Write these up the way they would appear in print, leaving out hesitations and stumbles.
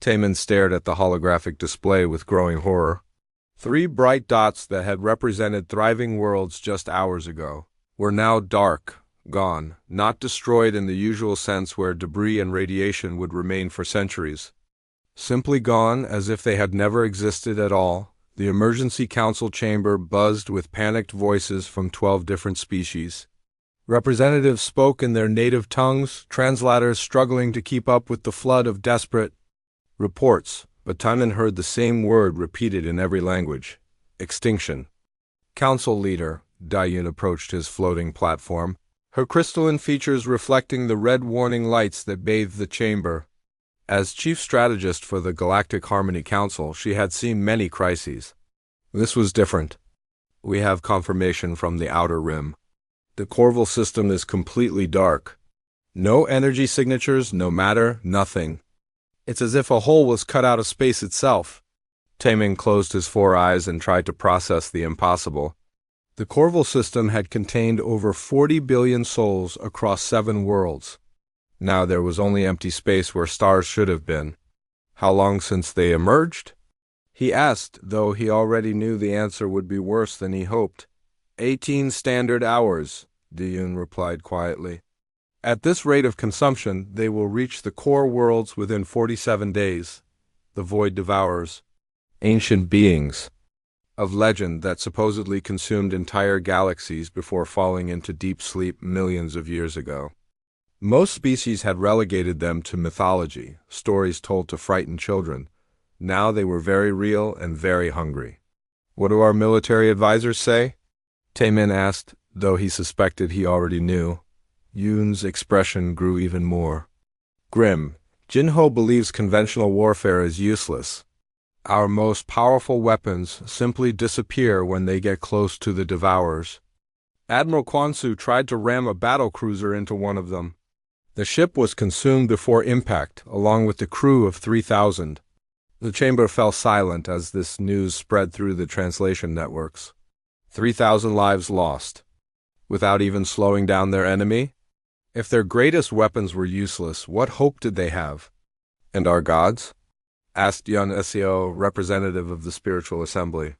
Taman stared at the holographic display with growing horror. 3 bright dots that had represented thriving worlds just hours ago were now dark, gone, not destroyed in the usual sense where debris and radiation would remain for centuries. Simply gone, as if they had never existed at all. The emergency council chamber buzzed with panicked voices from 12 different species. Representatives spoke in their native tongues, translators struggling to keep up with the flood of desperate reports, but Taman heard the same word repeated in every language: extinction. Council leader, Dayun approached his floating platform, her crystalline features reflecting the red warning lights that bathed the chamber. As chief strategist for the Galactic Harmony Council, she had seen many crises. This was different. We have confirmation from the outer rim. The Corval system is completely dark. No energy signatures, no matter, nothing. It's as if a hole was cut out of space itself. Taman closed his 4 eyes and tried to process the impossible. The Corval system had contained over 40 billion souls across 7 worlds. Now there was only empty space where stars should have been. How long since they emerged? He asked, though he already knew the answer would be worse than he hoped. 18 standard hours, Dayun replied quietly. At this rate of consumption, they will reach the core worlds within 47 days. The Void Devourers, ancient beings of legend that supposedly consumed entire galaxies before falling into deep sleep millions of years ago. Most species had relegated them to mythology, stories told to frighten children. Now they were very real and very hungry. What do our military advisors say? Taman asked, though he suspected he already knew. Yoon's expression grew even more grim. Jinho believes conventional warfare is useless. Our most powerful weapons simply disappear when they get close to the Devourers. Admiral Kwansu tried to ram a battlecruiser into one of them. The ship was consumed before impact, along with the crew of 3,000. The chamber fell silent as this news spread through the translation networks. 3,000 lives lost, without even slowing down their enemy? If their greatest weapons were useless, what hope did they have? And our gods? Asked Yun Seo, representative of the spiritual assembly.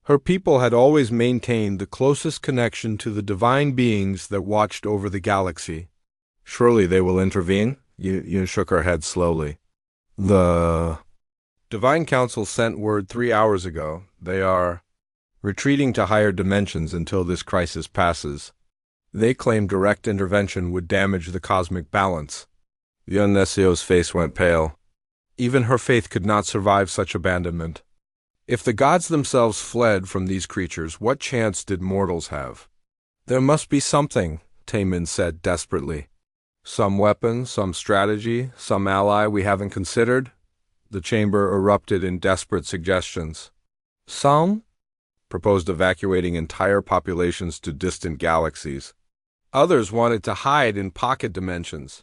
Her people had always maintained the closest connection to the divine beings that watched over the galaxy. Surely they will intervene? Yun shook her head slowly. The Divine Council sent word 3 hours ago. They are retreating to higher dimensions until this crisis passes. They claim direct intervention would damage the cosmic balance. Yun Nesio's face went pale. Even her faith could not survive such abandonment. If the gods themselves fled from these creatures, what chance did mortals have? There must be something, Taman said desperately. Some weapon, some strategy, some ally we haven't considered? The chamber erupted in desperate suggestions. Some proposed evacuating entire populations to distant galaxies. Others wanted to hide in pocket dimensions.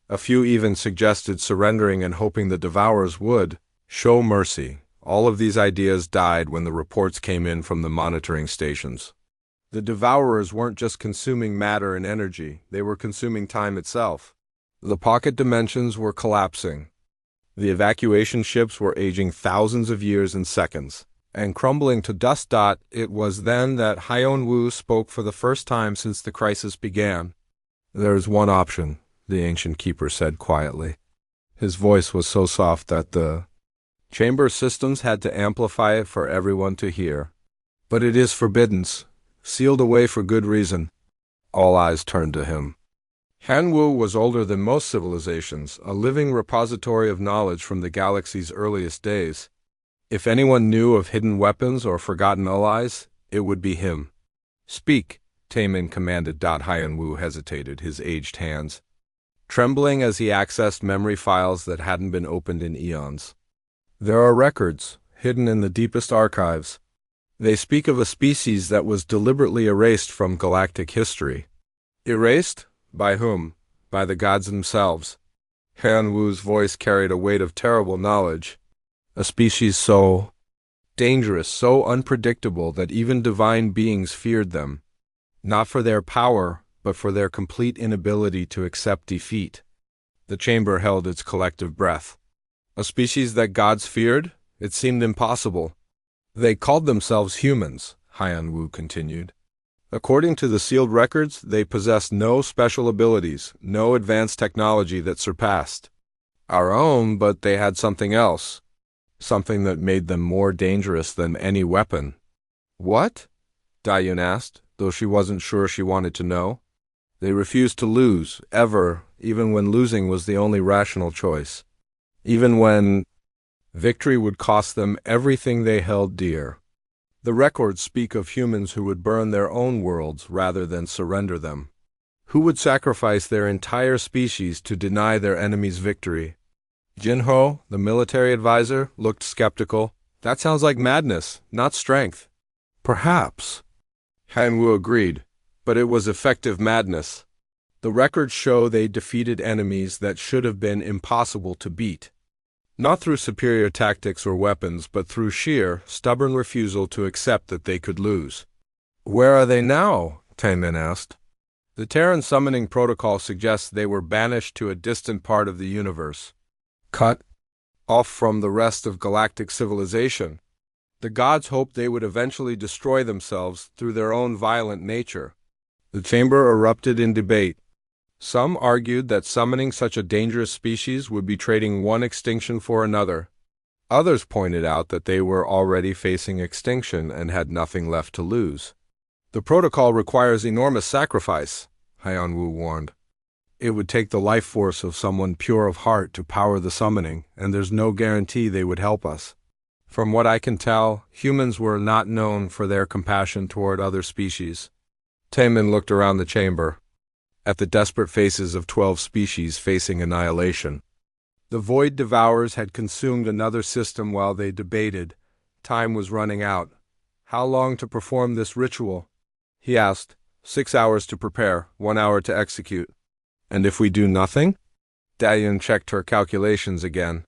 A few even suggested surrendering and hoping the Devourers would show mercy. All of these ideas died when the reports came in from the monitoring stations. The Devourers weren't just consuming matter and energy, they were consuming time itself. The pocket dimensions were collapsing. The evacuation ships were aging thousands of years in seconds, and crumbling to dust. It was then that Hyeon Woo spoke for the first time since the crisis began. There's one option, the ancient keeper said quietly. His voice was so soft that the chamber systems had to amplify it for everyone to hear. But it is forbidden, sealed away for good reason. All eyes turned to him. Han-Woo was older than most civilizations, a living repository of knowledge from the galaxy's earliest days. If anyone knew of hidden weapons or forgotten allies, it would be him. Speak, Taman commanded. Hyeon-Woo hesitated, his aged hands trembling as he accessed memory files that hadn't been opened in eons. There are records, hidden in the deepest archives. They speak of a species that was deliberately erased from galactic history. Erased? By whom? By the gods themselves. Han-Woo's voice carried a weight of terrible knowledge. A species so dangerous, so unpredictable that even divine beings feared them. Not for their power, but for their complete inability to accept defeat. The chamber held its collective breath. A species that gods feared? It seemed impossible. They called themselves humans, Hyan-Wu continued. According to the sealed records, they possessed no special abilities, no advanced technology that surpassed our own, but they had something else. Something that made them more dangerous than any weapon. What? Dayun asked, though she wasn't sure she wanted to know. They refused to lose, ever, even when losing was the only rational choice. Even when victory would cost them everything they held dear. The records speak of humans who would burn their own worlds rather than surrender them. Who would sacrifice their entire species to deny their enemies victory? Jinho, the military advisor, looked skeptical. That sounds like madness, not strength. Perhaps. Hanwu agreed, but it was effective madness. The records show they defeated enemies that should have been impossible to beat. Not through superior tactics or weapons, but through sheer, stubborn refusal to accept that they could lose. Where are they now? Taemin asked. The Terran summoning protocol suggests they were banished to a distant part of the universe. Cut off from the rest of galactic civilization. The gods hoped they would eventually destroy themselves through their own violent nature. The chamber erupted in debate. Some argued that summoning such a dangerous species would be trading one extinction for another. Others pointed out that they were already facing extinction and had nothing left to lose. The protocol requires enormous sacrifice, Hyan-Wu warned. It would take the life force of someone pure of heart to power the summoning, and there's no guarantee they would help us. From what I can tell, humans were not known for their compassion toward other species. Taemin looked around the chamber, at the desperate faces of 12 species facing annihilation. The Void Devourers had consumed another system while they debated. Time was running out. How long to perform this ritual? He asked. 6 hours to prepare, 1 hour to execute. And if we do nothing? Dayun checked her calculations again.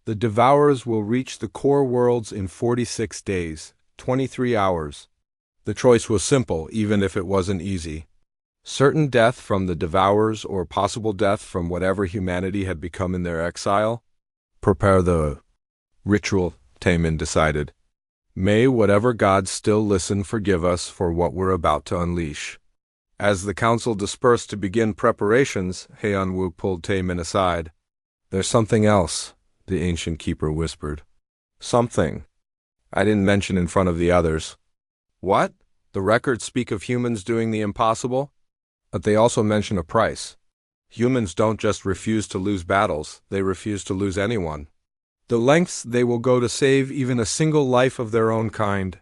The Devourers will reach the core worlds in 46 days, 23 hours. The choice was simple, even if it wasn't easy. Certain death from the Devourers or possible death from whatever humanity had become in their exile? Prepare the ritual, Taemin decided. May whatever gods still listen forgive us for what we're about to unleash. As the council dispersed to begin preparations, Hyan-Wu pulled Taemin aside. There's something else, the ancient keeper whispered. Something I didn't mention in front of the others. What? The records speak of humans doing the impossible? But they also mention a price. Humans don't just refuse to lose battles, they refuse to lose anyone. The lengths they will go to save even a single life of their own kind.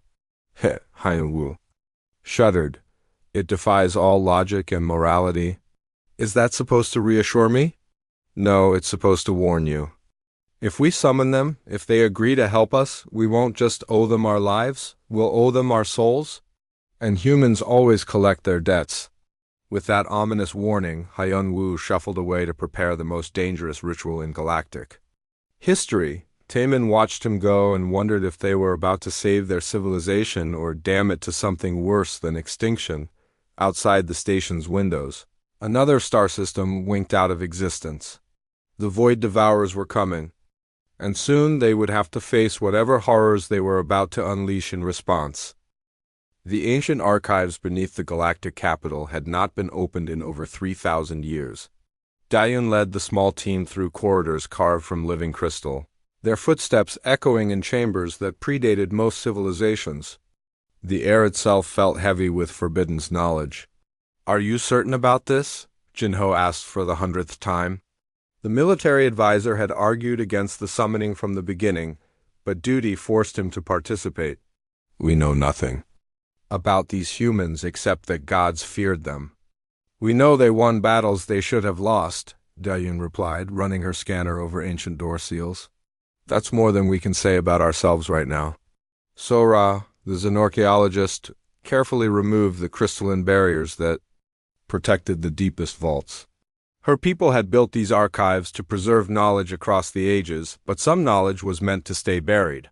Hyan-Wu shuddered. It defies all logic and morality. Is that supposed to reassure me? No, it's supposed to warn you. If we summon them, if they agree to help us, we won't just owe them our lives, we'll owe them our souls. And humans always collect their debts. With that ominous warning, Hyan-Wu shuffled away to prepare the most dangerous ritual in Galactic history. Taemin watched him go and wondered if they were about to save their civilization or damn it to something worse than extinction. Outside the station's windows, another star system winked out of existence. The Void Devourers were coming, and soon they would have to face whatever horrors they were about to unleash in response. The ancient archives beneath the galactic capital had not been opened in over 3,000 years. Dayun led the small team through corridors carved from living crystal, their footsteps echoing in chambers that predated most civilizations. The air itself felt heavy with Forbidden's knowledge. Are you certain about this? Jinho asked for the 100th time. The military advisor had argued against the summoning from the beginning, but duty forced him to participate. We know nothing about these humans except that gods feared them. We know they won battles they should have lost, Dayun replied, running her scanner over ancient door seals. That's more than we can say about ourselves right now. Sora, the Xenorchaeologist, carefully removed the crystalline barriers that protected the deepest vaults. Her people had built these archives to preserve knowledge across the ages, but some knowledge was meant to stay buried.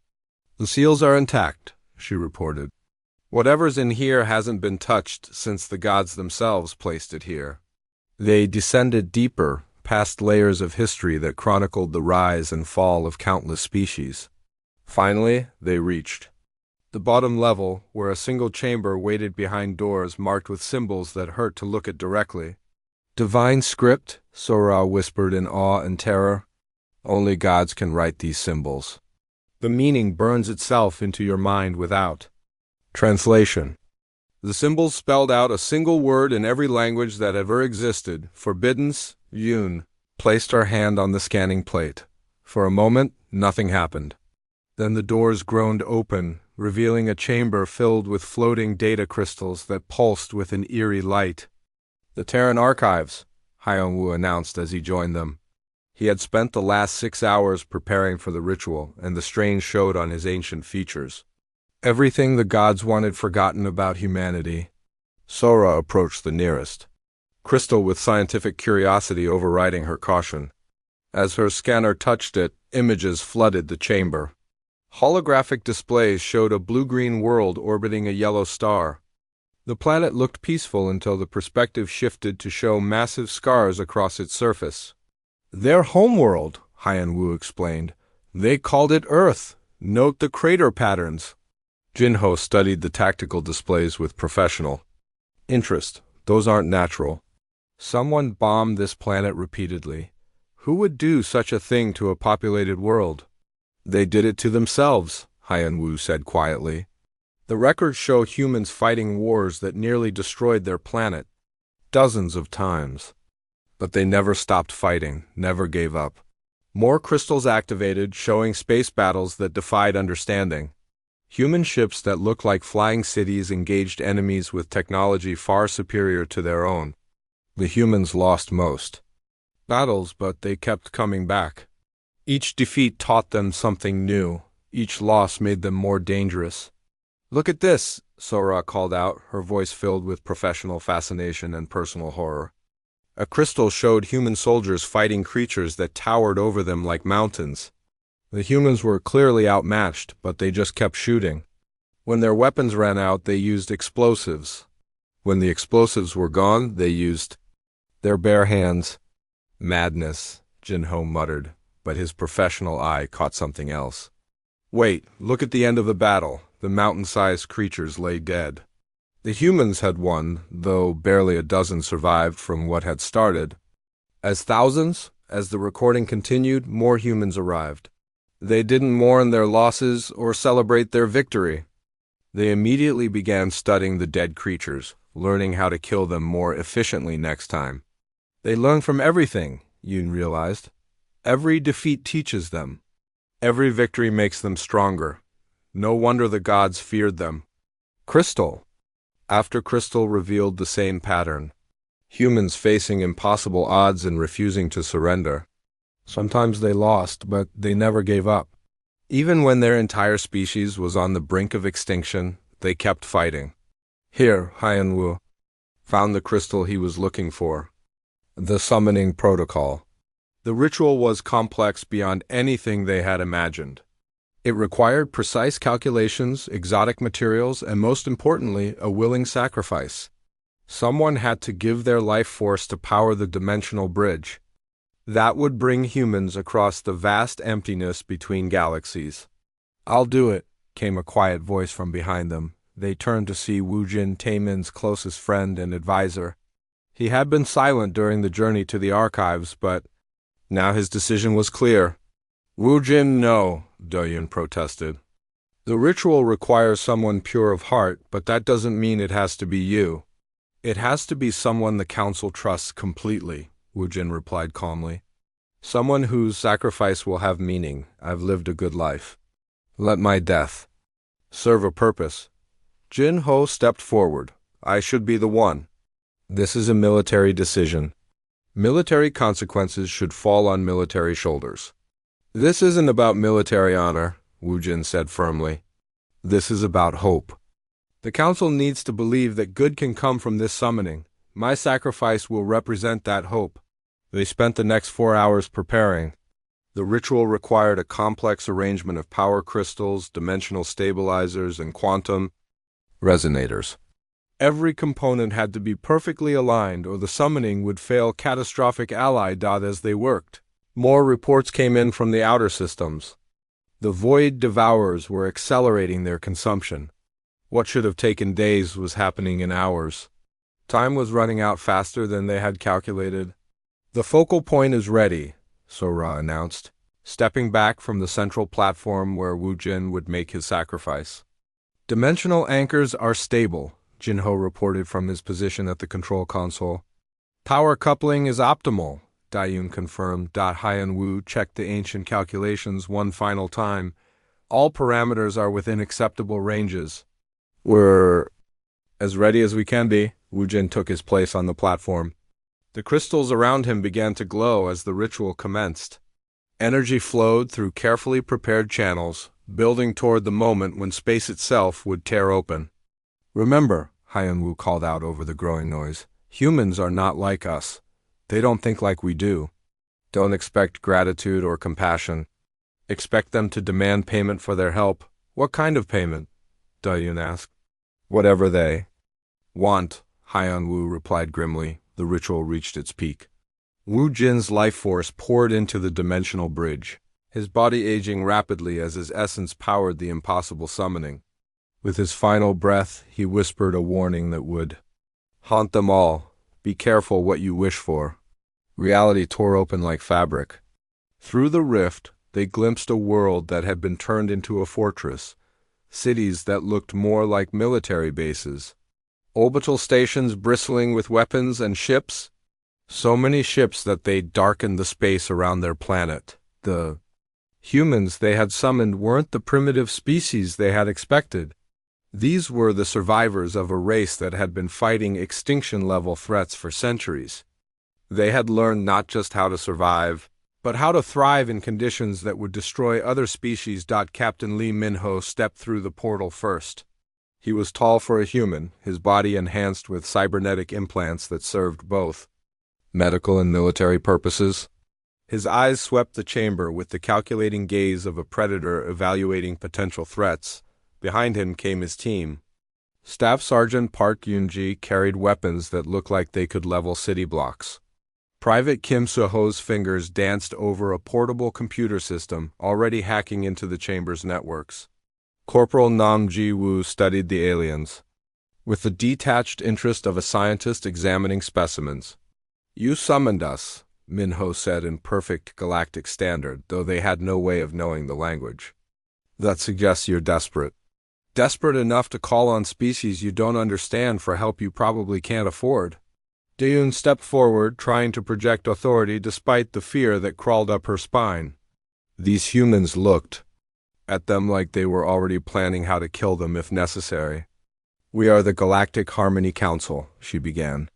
The seals are intact, she reported. Whatever's in here hasn't been touched since the gods themselves placed it here. They descended deeper, past layers of history that chronicled the rise and fall of countless species. Finally, they reached the bottom level, where a single chamber waited behind doors marked with symbols that hurt to look at directly. "Divine script," Sora whispered in awe and terror. "Only gods can write these symbols. The meaning burns itself into your mind without translation." The symbols spelled out a single word in every language that ever existed: forbiddance, Yun. Placed her hand on the scanning plate. For a moment, nothing happened. Then the doors groaned open, revealing a chamber filled with floating data crystals that pulsed with an eerie light. "The Terran Archives," Hyun-woo announced as he joined them. He had spent the last 6 hours preparing for the ritual, and the strain showed on his ancient features. Everything the gods wanted forgotten about humanity. Sora approached the nearest, Crystal with scientific curiosity overriding her caution. As her scanner touched it, images flooded the chamber. Holographic displays showed a blue-green world orbiting a yellow star. The planet looked peaceful until the perspective shifted to show massive scars across its surface. "Their homeworld," Hyun-woo explained. "They called it Earth. Note the crater patterns." Jinho studied the tactical displays with professional interest. "Those aren't natural. Someone bombed this planet repeatedly. Who would do such a thing to a populated world?" "They did it to themselves," Hyun-woo said quietly. "The records show humans fighting wars that nearly destroyed their planet dozens of times. But they never stopped fighting, never gave up. More crystals activated, showing space battles that defied understanding. Human ships that looked like flying cities engaged enemies with technology far superior to their own. The humans lost most battles, but they kept coming back. Each defeat taught them something new. Each loss made them more dangerous." "Look at this," Sora called out, her voice filled with professional fascination and personal horror. A crystal showed human soldiers fighting creatures that towered over them like mountains. The humans were clearly outmatched, but they just kept shooting. When their weapons ran out, they used explosives. When the explosives were gone, they used their bare hands. "Madness," Jinho muttered, but his professional eye caught something else. "Wait, look at the end of the battle. The mountain-sized creatures lay dead. The humans had won, though barely a dozen survived from what had started. As the recording continued, more humans arrived. They didn't mourn their losses or celebrate their victory. They immediately began studying the dead creatures, learning how to kill them more efficiently next time. They learn from everything," Yoon realized. "Every defeat teaches them. Every victory makes them stronger. No wonder the gods feared them." Crystal after crystal revealed the same pattern. Humans facing impossible odds and refusing to surrender. Sometimes they lost, but they never gave up. Even when their entire species was on the brink of extinction, they kept fighting. Here, Hyun-woo found the crystal he was looking for. The summoning protocol. The ritual was complex beyond anything they had imagined. It required precise calculations, exotic materials, and most importantly, a willing sacrifice. Someone had to give their life force to power the dimensional bridge. That would bring humans across the vast emptiness between galaxies. "I'll do it," came a quiet voice from behind them. They turned to see Woojin, Taemin's closest friend and advisor. He had been silent during the journey to the archives, but now his decision was clear. "Woojin, no," Doyun protested. "The ritual requires someone pure of heart, but that doesn't mean it has to be you. It has to be someone the council trusts completely," Woojin replied calmly. "Someone whose sacrifice will have meaning. I've lived a good life. Let my death serve a purpose." Jin-ho stepped forward. "I should be the one. This is a military decision. Military consequences should fall on military shoulders." "This isn't about military honor," Woojin said firmly. "This is about hope. The council needs to believe that good can come from this summoning. My sacrifice will represent that hope." They spent the next 4 hours preparing. The ritual required a complex arrangement of power crystals, dimensional stabilizers, and quantum resonators. Every component had to be perfectly aligned or the summoning would fail. Catastrophic ally. As they worked, more reports came in from the outer systems. The void devourers were accelerating their consumption. What should have taken days was happening in hours. Time was running out faster than they had calculated. The focal point is ready, Sora announced, stepping back from the central platform where Wu Jin would make his sacrifice. Dimensional anchors are stable, Jinho reported from his position at the control console. Power coupling is optimal, Daiyun confirmed. Haiyan Wu checked the ancient calculations one final time. All parameters are within acceptable ranges. We're as ready as we can be. Wu Jin took his place on the platform. The crystals around him began to glow as the ritual commenced. Energy flowed through carefully prepared channels, building toward the moment when space itself would tear open. Remember, Haiyan Wu called out over the growing noise, humans are not like us. They don't think like we do. Don't expect gratitude or compassion. Expect them to demand payment for their help. What kind of payment? Daiyun asked. Whatever they want, Haiyan Wu replied grimly. The ritual reached its peak. Wu Jin's life force poured into the dimensional bridge, his body aging rapidly as his essence powered the impossible summoning. With his final breath, he whispered a warning that would haunt them all. Be careful what you wish for. Reality tore open like fabric. Through the rift, they glimpsed a world that had been turned into a fortress, cities that looked more like military bases, orbital stations bristling with weapons and ships, so many ships that they darkened the space around their planet. The humans they had summoned weren't the primitive species they had expected. These were the survivors of a race that had been fighting extinction-level threats for centuries. They had learned not just how to survive, but how to thrive in conditions that would destroy other species. Captain Lee Minho stepped through the portal first. He was tall for a human, his body enhanced with cybernetic implants that served both medical and military purposes. His eyes swept the chamber with the calculating gaze of a predator evaluating potential threats. Behind him came his team. Staff Sergeant Park Yoonji carried weapons that looked like they could level city blocks. Private Kim Suho's fingers danced over a portable computer system already hacking into the chamber's networks. Corporal Nam Ji Woo studied the aliens, with the detached interest of a scientist examining specimens. You summoned us, Minho said in perfect galactic standard, though they had no way of knowing the language. That suggests you're desperate. Desperate enough to call on species you don't understand for help you probably can't afford. Daiyun stepped forward, trying to project authority despite the fear that crawled up her spine. These humans looked at them like they were already planning how to kill them if necessary. We are the Galactic Harmony Council, she began.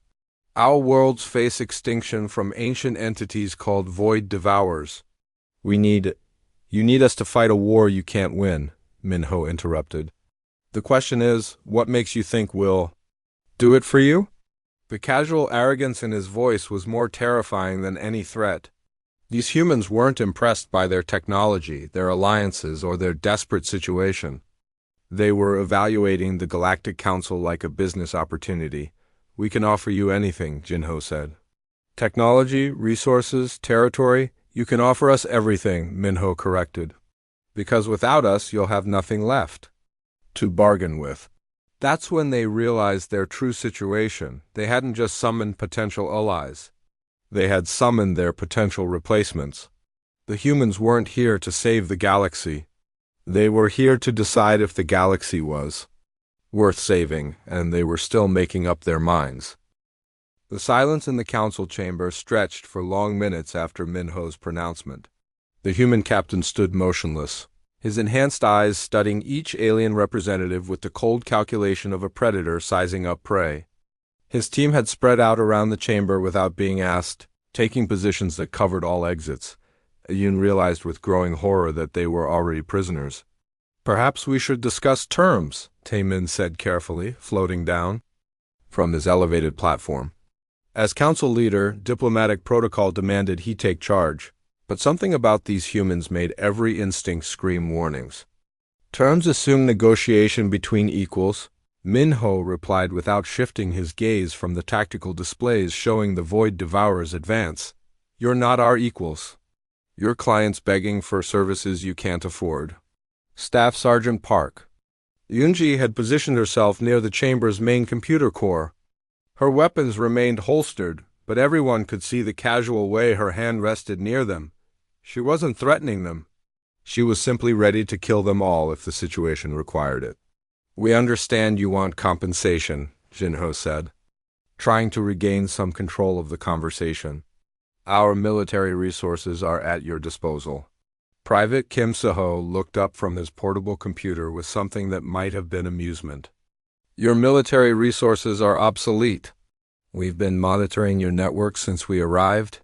Our worlds face extinction from ancient entities called void devourers. You need us to fight a war you can't win, Minho interrupted. The question is, what makes you think we'll do it for you? The casual arrogance in his voice was more terrifying than any threat. These humans weren't impressed by their technology, their alliances, or their desperate situation. They were evaluating the Galactic Council like a business opportunity. We can offer you anything, Jinho said. Technology, resources, territory, you can offer us everything, Minho corrected. Because without us, you'll have nothing left to bargain with. That's when they realized their true situation. They hadn't just summoned potential allies. They had summoned their potential replacements. The humans weren't here to save the galaxy. They were here to decide if the galaxy was worth saving, and they were still making up their minds. The silence in the council chamber stretched for long minutes after Minho's pronouncement. The human captain stood motionless, his enhanced eyes studying each alien representative with the cold calculation of a predator sizing up prey. His team had spread out around the chamber without being asked, taking positions that covered all exits. Yun realized with growing horror that they were already prisoners. Perhaps we should discuss terms, Taemin said carefully, floating down from his elevated platform. As council leader, diplomatic protocol demanded he take charge, but something about these humans made every instinct scream warnings. Terms assume negotiation between equals, Minho replied without shifting his gaze from the tactical displays showing the Void Devourer's advance. You're not our equals. Your clients begging for services you can't afford. Staff Sergeant Park. Yunji had positioned herself near the chamber's main computer core. Her weapons remained holstered, but everyone could see the casual way her hand rested near them. She wasn't threatening them. She was simply ready to kill them all if the situation required it. We understand you want compensation, Jinho said, trying to regain some control of the conversation. Our military resources are at your disposal. Private Kim Seho looked up from his portable computer with something that might have been amusement. Your military resources are obsolete. We've been monitoring your network since we arrived.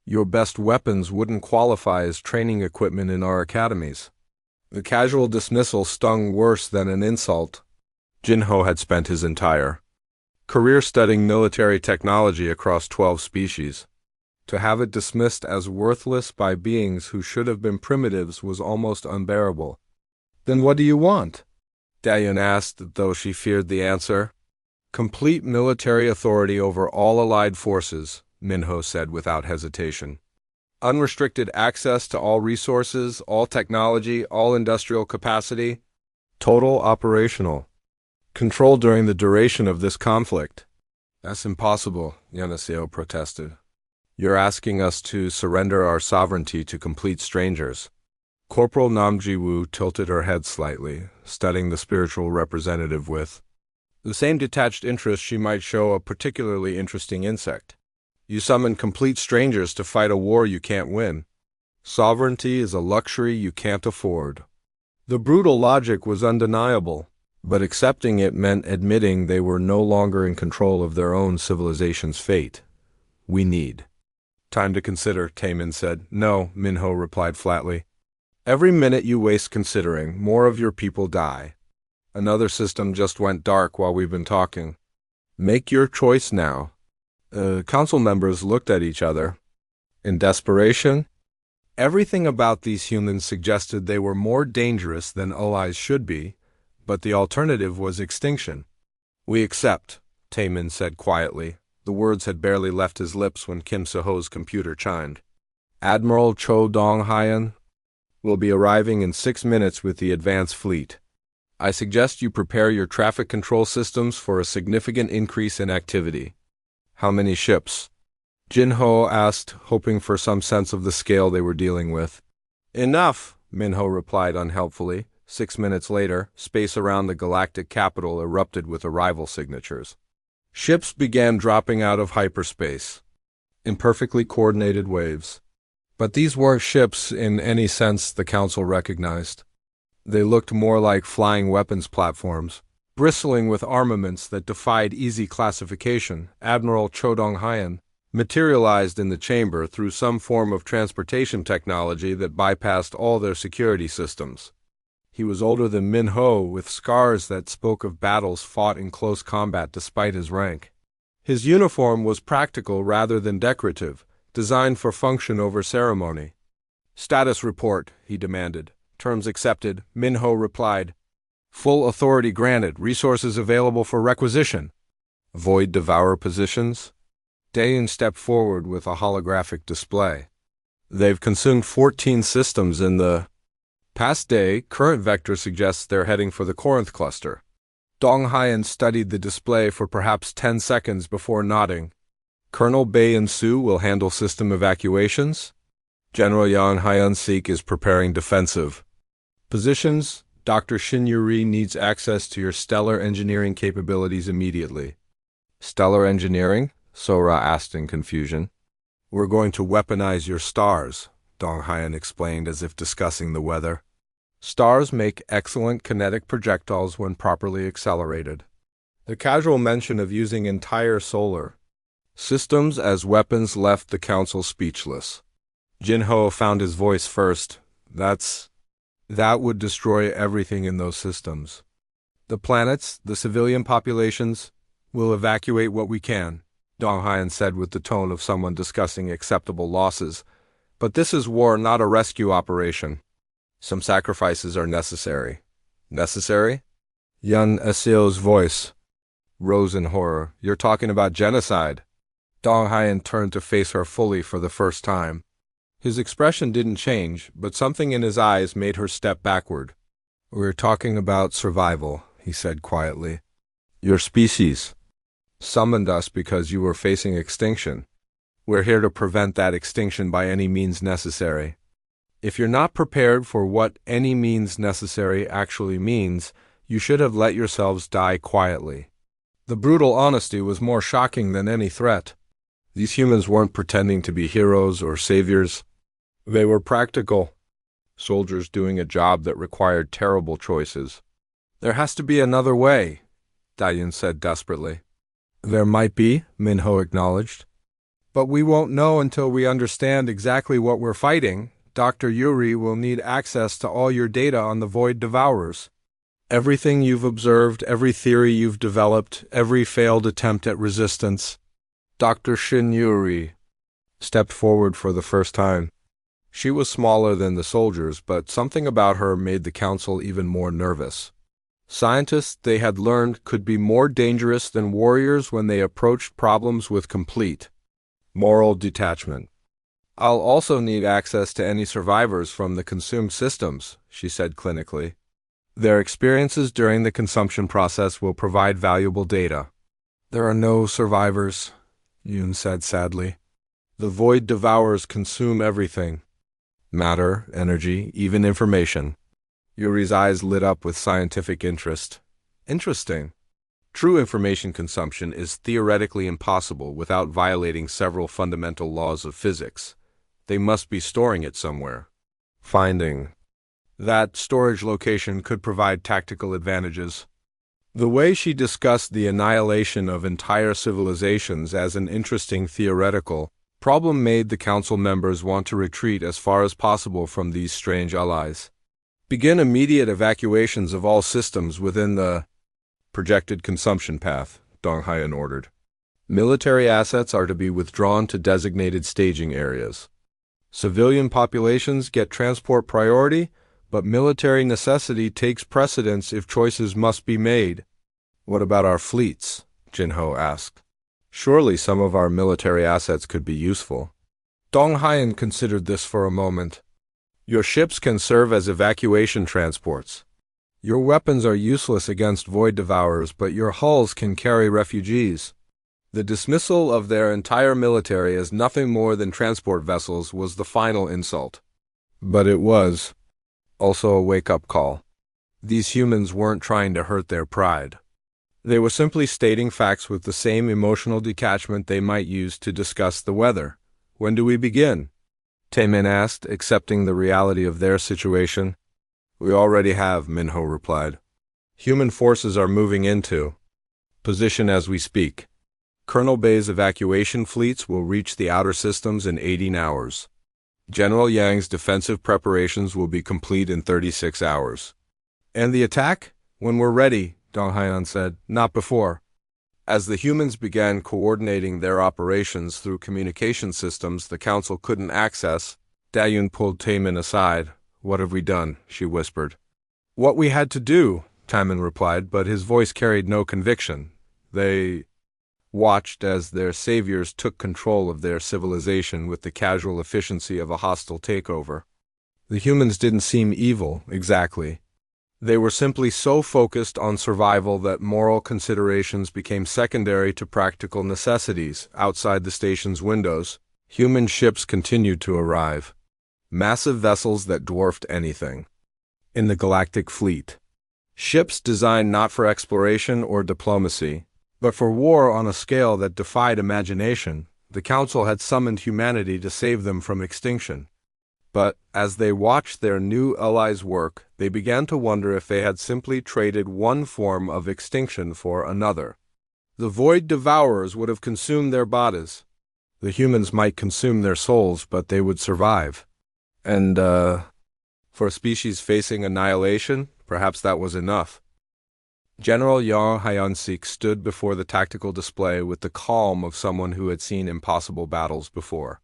Your best weapons wouldn't qualify as training equipment in our academies. The casual dismissal stung worse than an insult. Jinho had spent his entire career studying military technology across 12 species. To have it dismissed as worthless by beings who should have been primitives was almost unbearable. Then what do you want? Dayan asked, though she feared the answer. Complete military authority over all allied forces, Minho said without hesitation. Unrestricted access to all resources, all technology, all industrial capacity. Total operational control during the duration of this conflict. That's impossible, Yanaseo protested. You're asking us to surrender our sovereignty to complete strangers. Corporal Namji-woo tilted her head slightly, studying the spiritual representative with the same detached interest she might show a particularly interesting insect. You summon complete strangers to fight a war you can't win. Sovereignty is a luxury you can't afford. The brutal logic was undeniable, but accepting it meant admitting they were no longer in control of their own civilization's fate. We need time to consider, Taemin said. No, Minho replied flatly. Every minute you waste considering, more of your people die. Another system just went dark while we've been talking. Make your choice now. Council members looked at each other. In desperation? Everything about these humans suggested they were more dangerous than allies should be, but the alternative was extinction. We accept, Taemin said quietly. The words had barely left his lips when Kim Seho's computer chimed. Admiral Cho Dong-hyan will be arriving in 6 minutes with the advance fleet. I suggest you prepare your traffic control systems for a significant increase in activity. How many ships? Jinho asked, hoping for some sense of the scale they were dealing with. Enough, Minho replied unhelpfully. 6 minutes later, space around the galactic capital erupted with arrival signatures. Ships began dropping out of hyperspace in perfectly coordinated waves. But these weren't ships in any sense the Council recognized. They looked more like flying weapons platforms, bristling with armaments that defied easy classification. Admiral Cho Dong-hyan materialized in the chamber through some form of transportation technology that bypassed all their security systems. He was older than Minho, with scars that spoke of battles fought in close combat despite his rank. His uniform was practical rather than decorative, designed for function over ceremony. Status report, he demanded. Terms accepted, Minho replied. Full authority granted, resources available for requisition. Void Devourer positions? Dayan stepped forward with a holographic display. They've consumed 14 systems in the past day. Current vector suggests they're heading for the Corinth cluster. Dong-hyan studied the display for perhaps 10 seconds before nodding. Colonel Bae-in-su will handle system evacuations. General Yang Hyun-sik is preparing defensive positions. Dr. Shin Yuri needs access to your stellar engineering capabilities immediately. Stellar engineering? Sora asked in confusion. We're going to weaponize your stars, Dong-hyan explained as if discussing the weather. Stars make excellent kinetic projectiles when properly accelerated. The casual mention of using entire solar systems as weapons left the council speechless. Jinho found his voice first. That would destroy everything in those systems. The planets, the civilian populations, will evacuate what we can, Dong-hyan said with the tone of someone discussing acceptable losses. But this is war, not a rescue operation. Some sacrifices are necessary. Necessary? Yun Eseo's voice rose in horror. You're talking about genocide. Dong Hyan turned to face her fully for the first time. His expression didn't change, but something in his eyes made her step backward. We're talking about survival, he said quietly. Your species summoned us because you were facing extinction. We're here to prevent that extinction by any means necessary. If you're not prepared for what any means necessary actually means, you should have let yourselves die quietly. The brutal honesty was more shocking than any threat. These humans weren't pretending to be heroes or saviors. They were practical soldiers doing a job that required terrible choices. There has to be another way, Dayun said desperately. There might be, Minho acknowledged. But we won't know until we understand exactly what we're fighting. Dr. Yuri will need access to all your data on the Void Devourers. Everything you've observed, every theory you've developed, every failed attempt at resistance. Dr. Shin Yuri stepped forward for the first time. She was smaller than the soldiers, but something about her made the council even more nervous. Scientists, they had learned, could be more dangerous than warriors when they approached problems with complete moral detachment. I'll also need access to any survivors from the consumed systems, she said clinically. Their experiences during the consumption process will provide valuable data. There are no survivors, Yoon said sadly. The Void Devourers consume everything. Matter, energy, even information. Yuri's eyes lit up with scientific interest. Interesting. True information consumption is theoretically impossible without violating several fundamental laws of physics. They must be storing it somewhere. Finding that storage location could provide tactical advantages. The way she discussed the annihilation of entire civilizations as an interesting theoretical problem made the council members want to retreat as far as possible from these strange allies. Begin immediate evacuations of all systems within the projected consumption path, Dong Hyan ordered. Military assets are to be withdrawn to designated staging areas. Civilian populations get transport priority, but military necessity takes precedence if choices must be made. What about our fleets? Jinho asked. Surely some of our military assets could be useful. Dong Hyan considered this for a moment. Your ships can serve as evacuation transports. Your weapons are useless against Void Devourers, but your hulls can carry refugees. The dismissal of their entire military as nothing more than transport vessels was the final insult. But it was also a wake-up call. These humans weren't trying to hurt their pride. They were simply stating facts with the same emotional detachment they might use to discuss the weather. When do we begin? Taemin asked, accepting the reality of their situation. We already have, Minho replied. Human forces are moving into position as we speak. Colonel Bay's evacuation fleets will reach the outer systems in 18 hours. General Yang's defensive preparations will be complete in 36 hours. And the attack? When we're ready, Dong Hyan said, not before. As the humans began coordinating their operations through communication systems the council couldn't access, Dayun pulled Taemin aside. What have we done? She whispered. What we had to do, Taemin replied, but his voice carried no conviction. They watched as their saviors took control of their civilization with the casual efficiency of a hostile takeover. The humans didn't seem evil, exactly. They were simply so focused on survival that moral considerations became secondary to practical necessities. Outside the station's windows, human ships continued to arrive. Massive vessels that dwarfed anything in the Galactic Fleet. Ships designed not for exploration or diplomacy, but for war on a scale that defied imagination. The Council had summoned humanity to save them from extinction. But, as they watched their new allies work, they began to wonder if they had simply traded one form of extinction for another. The Void Devourers would have consumed their bodies. The humans might consume their souls, but they would survive. And, for a species facing annihilation, perhaps that was enough. General Yang Hyansik stood before the tactical display with the calm of someone who had seen impossible battles before.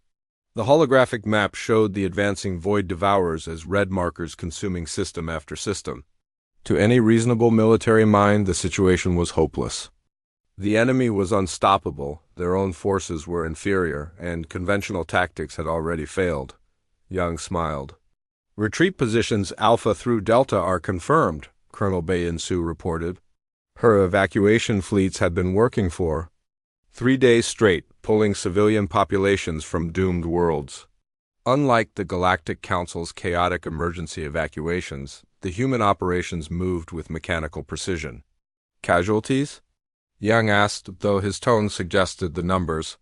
The holographic map showed the advancing Void Devourers as red markers consuming system after system. To any reasonable military mind, the situation was hopeless. The enemy was unstoppable, their own forces were inferior, and conventional tactics had already failed. Young smiled. Retreat positions Alpha through Delta are confirmed, Colonel Bayin-Su reported. Her evacuation fleets had been working for 3 days straight, pulling civilian populations from doomed worlds. Unlike the Galactic Council's chaotic emergency evacuations, the human operations moved with mechanical precision. Casualties? Young asked, though his tone suggested the numbers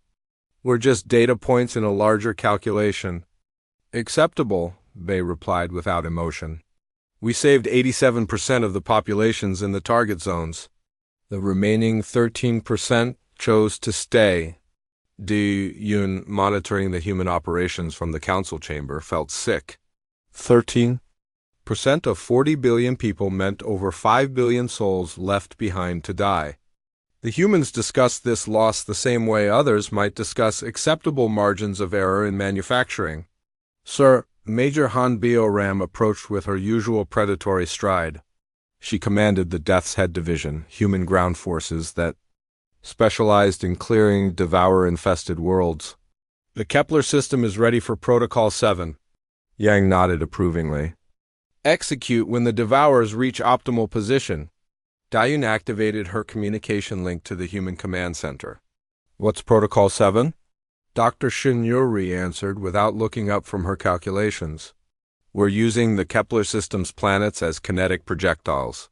were just data points in a larger calculation. Acceptable, Bay replied without emotion. We saved 87% of the populations in the target zones. The remaining 13% chose to stay. Di Yun, monitoring the human operations from the council chamber, felt sick. 13% of 40 billion people meant over 5 billion souls left behind to die. The humans discussed this loss the same way others might discuss acceptable margins of error in manufacturing. Sir, Major Han Bioram approached with her usual predatory stride. She commanded the Death's Head Division, human ground forces that specialized in clearing devourer-infested worlds. The Kepler system is ready for Protocol 7. Yang nodded approvingly. Execute when the devourers reach optimal position. Dayun activated her communication link to the Human Command Center. What's Protocol 7? Dr. Shinyuri answered without looking up from her calculations. We're using the Kepler system's planets as kinetic projectiles.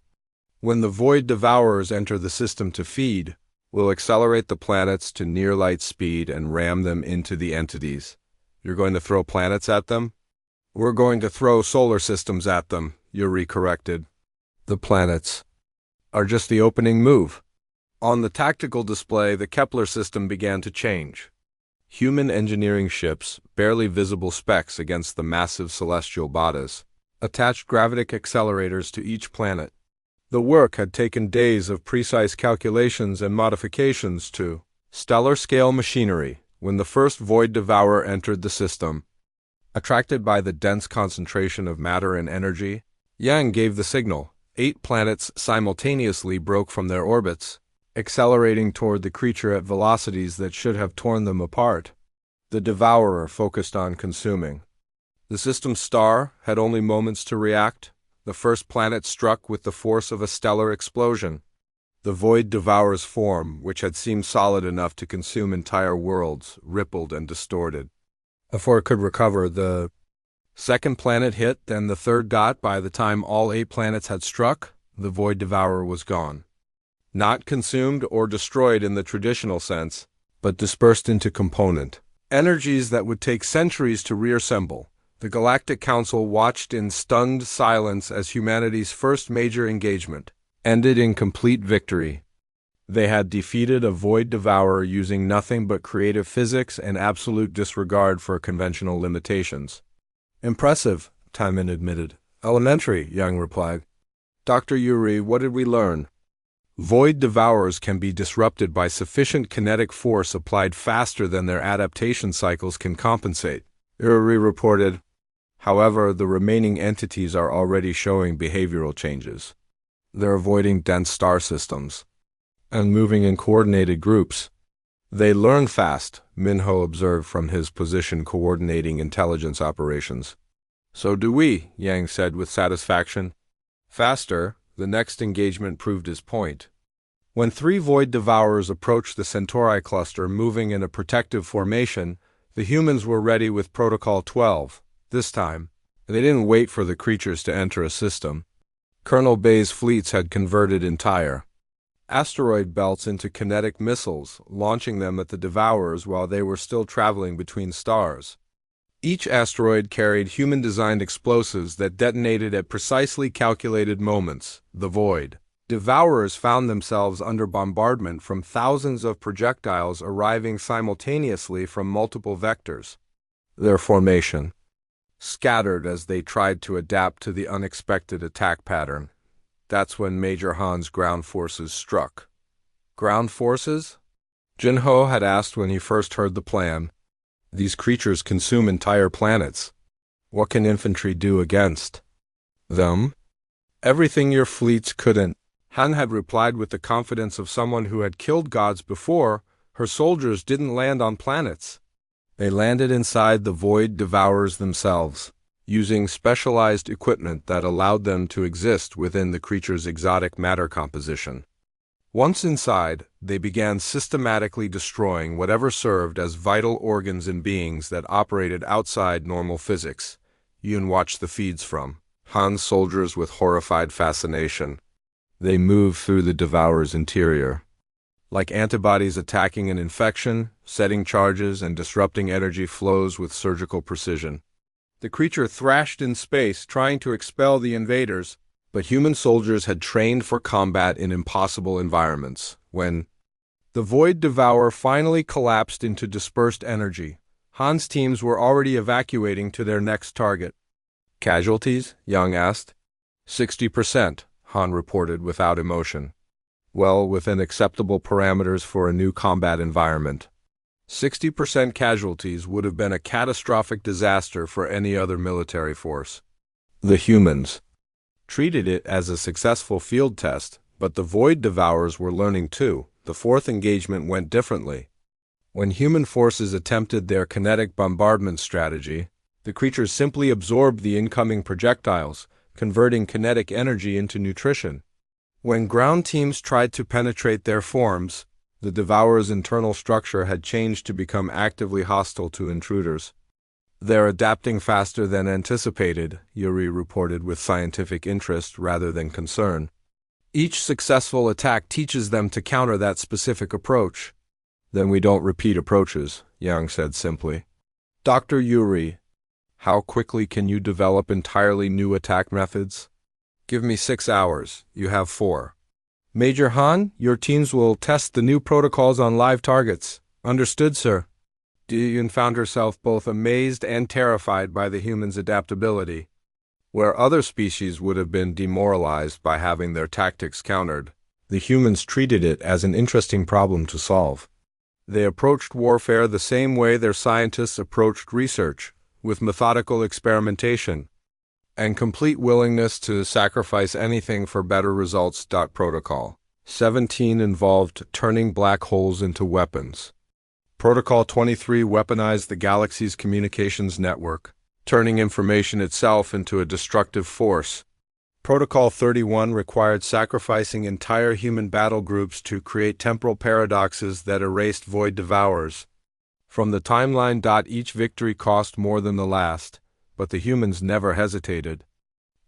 When the void devourers enter the system to feed, we'll accelerate the planets to near-light speed and ram them into the entities. You're going to throw planets at them? We're going to throw solar systems at them, Yuri corrected. The planets are just the opening move. On the tactical display, the Kepler system began to change. Human engineering ships, barely visible specks against the massive celestial bodies, attached gravitic accelerators to each planet. The work had taken days of precise calculations and modifications to stellar-scale machinery when the first void devourer entered the system. Attracted by the dense concentration of matter and energy, Yang gave the signal. 8 planets simultaneously broke from their orbits, accelerating toward the creature at velocities that should have torn them apart. The devourer focused on consuming. The system's star had only moments to react. The first planet struck with the force of a stellar explosion. The void devourer's form, which had seemed solid enough to consume entire worlds, rippled and distorted. Before it could recover, the second planet hit, then the third got. By the time all 8 planets had struck, the void devourer was gone. Not consumed or destroyed in the traditional sense, but dispersed into component energies that would take centuries to reassemble. The Galactic Council watched in stunned silence as humanity's first major engagement ended in complete victory. They had defeated a void devourer using nothing but creative physics and absolute disregard for conventional limitations. Impressive, Timon admitted. Elementary, Young replied. Dr. Yuri, what did we learn? Void devourers can be disrupted by sufficient kinetic force applied faster than their adaptation cycles can compensate, Yuri reported. However, the remaining entities are already showing behavioral changes. They're avoiding dense star systems and moving in coordinated groups. They learn fast, Minho observed from his position coordinating intelligence operations. So do we, Yang said with satisfaction. Faster, the next engagement proved his point. When 3 void devourers approached the Centauri cluster moving in a protective formation, the humans were ready with Protocol 12. This time, they didn't wait for the creatures to enter a system. Colonel Bay's fleets had converted entire asteroid belts into kinetic missiles, launching them at the devourers while they were still traveling between stars. Each asteroid carried human-designed explosives that detonated at precisely calculated moments, the void. Devourers found themselves under bombardment from thousands of projectiles arriving simultaneously from multiple vectors. Their formation scattered as they tried to adapt to the unexpected attack pattern. That's when Major Han's ground forces struck. Ground forces? Jinho had asked when he first heard the plan. These creatures consume entire planets. What can infantry do against them? Everything your fleets couldn't. Han had replied with the confidence of someone who had killed gods before. Her soldiers didn't land on planets. They landed inside the Void Devourers themselves, using specialized equipment that allowed them to exist within the creature's exotic matter composition. Once inside, they began systematically destroying whatever served as vital organs and beings that operated outside normal physics. Yun watched the feeds from Han's soldiers with horrified fascination. They moved through the Devourer's interior, like antibodies attacking an infection, setting charges and disrupting energy flows with surgical precision. The creature thrashed in space, trying to expel the invaders, but human soldiers had trained for combat in impossible environments. When the Void Devourer finally collapsed into dispersed energy, Han's teams were already evacuating to their next target. Casualties? Yang asked. 60%, Han reported without emotion. Well, within acceptable parameters for a new combat environment. 60% casualties would have been a catastrophic disaster for any other military force. The humans treated it as a successful field test, but the Void Devourers were learning too. The fourth engagement went differently. When human forces attempted their kinetic bombardment strategy, the creatures simply absorbed the incoming projectiles, converting kinetic energy into nutrition. When ground teams tried to penetrate their forms, the Devourer's internal structure had changed to become actively hostile to intruders. They're adapting faster than anticipated, Yuri reported with scientific interest rather than concern. Each successful attack teaches them to counter that specific approach. Then we don't repeat approaches, Yang said simply. Dr. Yuri, how quickly can you develop entirely new attack methods? Give me 6 hours. You have 4. Major Han, your teams will test the new protocols on live targets. Understood, sir. Yun found herself both amazed and terrified by the humans' adaptability. Where other species would have been demoralized by having their tactics countered, the humans treated it as an interesting problem to solve. They approached warfare the same way their scientists approached research, with methodical experimentation and complete willingness to sacrifice anything for better results. Protocol 17 involved turning black holes into weapons. Protocol 23 weaponized the galaxy's communications network, turning information itself into a destructive force. Protocol 31 required sacrificing entire human battle groups to create temporal paradoxes that erased Void Devourers from the timeline. Each victory cost more than the last, but the humans never hesitated.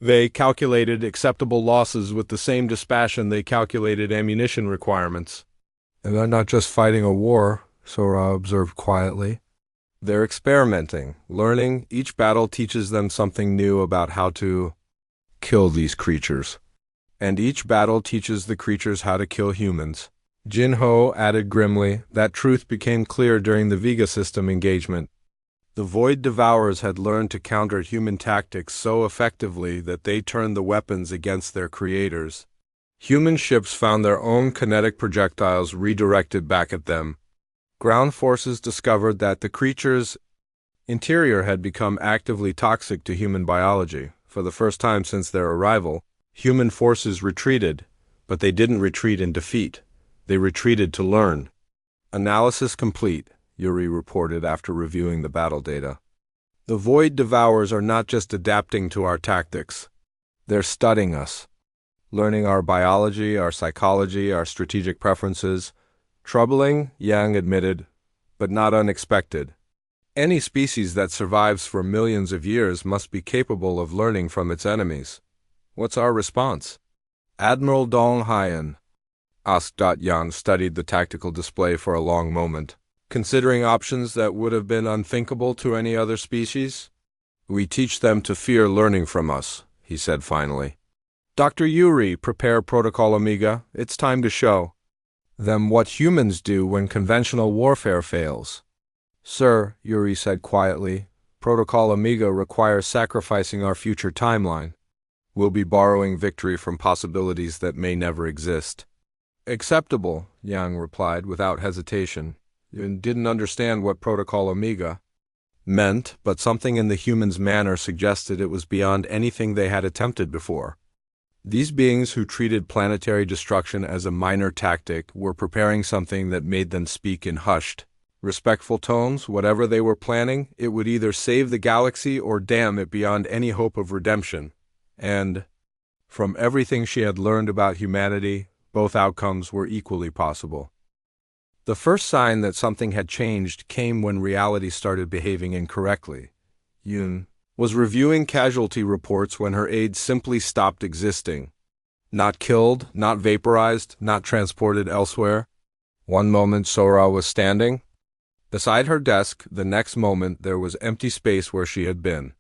They calculated acceptable losses with the same dispassion they calculated ammunition requirements. And they're not just fighting a war, Sora observed quietly. They're experimenting, learning. Each battle teaches them something new about how to kill these creatures. And each battle teaches the creatures how to kill humans. Jinho added grimly. That truth became clear during the Vega system engagement. The Void Devourers had learned to counter human tactics so effectively that they turned the weapons against their creators. Human ships found their own kinetic projectiles redirected back at them. Ground forces discovered that the creature's interior had become actively toxic to human biology. For the first time since their arrival, human forces retreated, but they didn't retreat in defeat. They retreated to learn. Analysis complete, Yuri reported after reviewing the battle data. The Void Devourers are not just adapting to our tactics. They're studying us, learning our biology, our psychology, our strategic preferences. Troubling, Yang admitted, but not unexpected. Any species that survives for millions of years must be capable of learning from its enemies. What's our response? Admiral Dong Haiyan asked. Yang studied the tactical display for a long moment, considering options that would have been unthinkable to any other species. We teach them to fear learning from us, he said finally. Dr. Yuri, prepare Protocol Omega. It's time to show them what humans do when conventional warfare fails. Sir, Yuri said quietly, Protocol Omega requires sacrificing our future timeline. We'll be borrowing victory from possibilities that may never exist. Acceptable, Yang replied without hesitation. You didn't understand what Protocol Omega meant, but something in the human's manner suggested it was beyond anything they had attempted before. These beings who treated planetary destruction as a minor tactic were preparing something that made them speak in hushed, respectful tones. Whatever they were planning, it would either save the galaxy or damn it beyond any hope of redemption. And, from everything she had learned about humanity, both outcomes were equally possible. The first sign that something had changed came when reality started behaving incorrectly. Yun was reviewing casualty reports when her aides simply stopped existing. Not killed, not vaporized, not transported elsewhere. One moment Sora was standing beside her desk, the next moment there was empty space where she had been.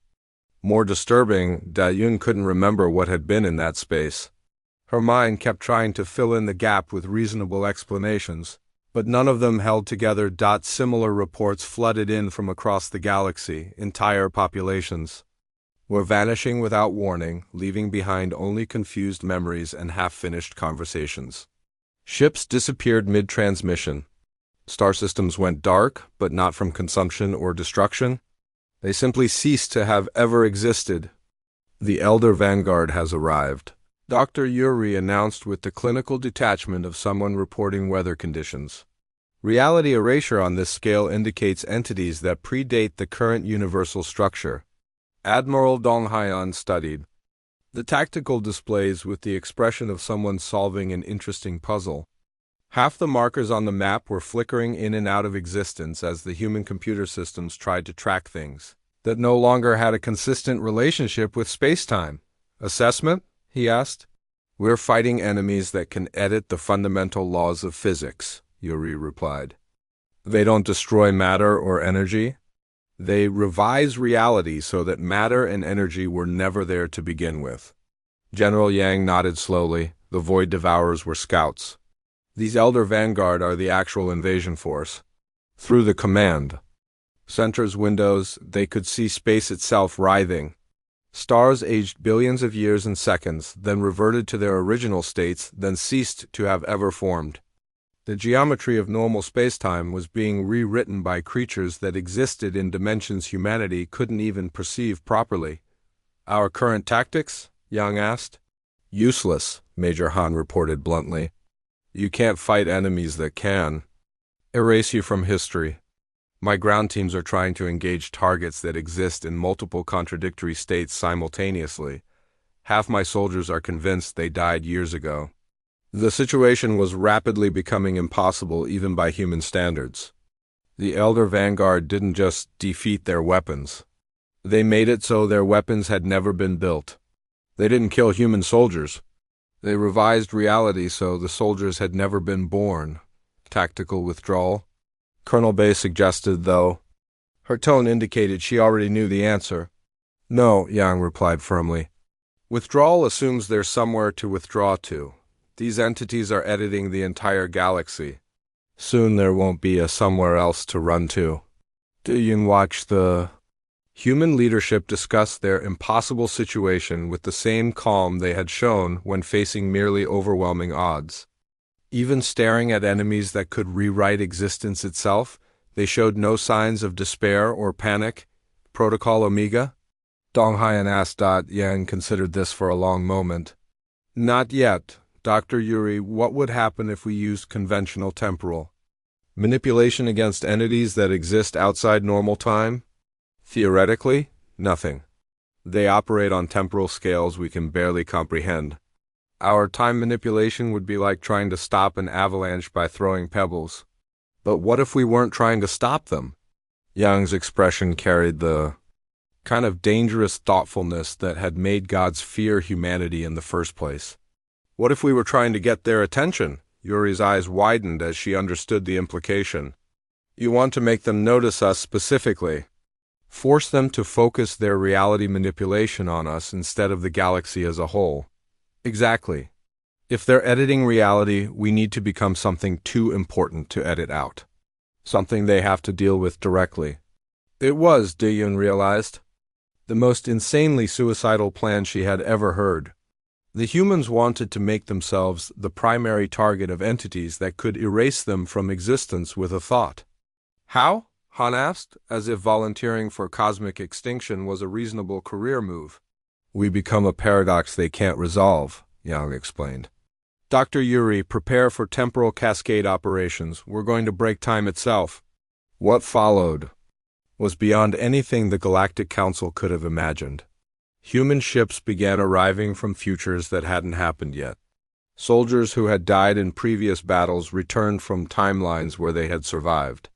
More disturbing, Da-Yun couldn't remember what had been in that space. Her mind kept trying to fill in the gap with reasonable explanations, but none of them held together. Similar reports flooded in from across the galaxy. Entire populations were vanishing without warning, leaving behind only confused memories and half-finished conversations. Ships disappeared mid-transmission. Star systems went dark, but not from consumption or destruction. They simply ceased to have ever existed. The Elder Vanguard has arrived, Dr. Yuri announced with the clinical detachment of someone reporting weather conditions. Reality erasure on this scale indicates entities that predate the current universal structure. Admiral Dong Haiyan studied the tactical displays with the expression of someone solving an interesting puzzle. Half the markers on the map were flickering in and out of existence as the human computer systems tried to track things that no longer had a consistent relationship with space-time. Assessment? He asked. We're fighting enemies that can edit the fundamental laws of physics, Yuri replied. They don't destroy matter or energy. They revise reality so that matter and energy were never there to begin with. General Yang nodded slowly. The Void Devourers were scouts. These Elder Vanguard are the actual invasion force. Through the command center's windows, they could see space itself writhing. Stars aged billions of years and seconds, then reverted to their original states, then ceased to have ever formed. The geometry of normal spacetime was being rewritten by creatures that existed in dimensions humanity couldn't even perceive properly. Our current tactics? Yang asked. Useless, Major Han reported bluntly. You can't fight enemies that can erase you from history. My ground teams are trying to engage targets that exist in multiple contradictory states simultaneously. Half my soldiers are convinced they died years ago. The situation was rapidly becoming impossible even by human standards. The Elder Vanguard didn't just defeat their weapons. They made it so their weapons had never been built. They didn't kill human soldiers. They revised reality so the soldiers had never been born. Tactical withdrawal? Colonel Bay suggested, though. Her tone indicated she already knew the answer. No, Yang replied firmly. Withdrawal assumes there's somewhere to withdraw to. These entities are editing the entire galaxy. Soon there won't be a somewhere else to run to. Diyun watched the human leadership discuss their impossible situation with the same calm they had shown when facing merely overwhelming odds. Even staring at enemies that could rewrite existence itself, they showed no signs of despair or panic. Protocol Omega? Dong Haiyan asked. Yang considered this for a long moment. Not yet. Dr. Yuri, what would happen if we used conventional temporal manipulation against entities that exist outside normal time? Theoretically, nothing. They operate on temporal scales we can barely comprehend. Our time manipulation would be like trying to stop an avalanche by throwing pebbles. But what if we weren't trying to stop them? Yang's expression carried the kind of dangerous thoughtfulness that had made gods fear humanity in the first place. What if we were trying to get their attention? Yuri's eyes widened as she understood the implication. You want to make them notice us specifically. Force them to focus their reality manipulation on us instead of the galaxy as a whole. Exactly. If they're editing reality, we need to become something too important to edit out. Something they have to deal with directly. It was, Diyun realized, the most insanely suicidal plan she had ever heard. The humans wanted to make themselves the primary target of entities that could erase them from existence with a thought. How? Han asked, as if volunteering for cosmic extinction was a reasonable career move. We become a paradox they can't resolve, Yang explained. Dr. Yuri, prepare for temporal cascade operations. We're going to break time itself. What followed was beyond anything the Galactic Council could have imagined. Human ships began arriving from futures that hadn't happened yet. Soldiers who had died in previous battles returned from timelines where they had survived.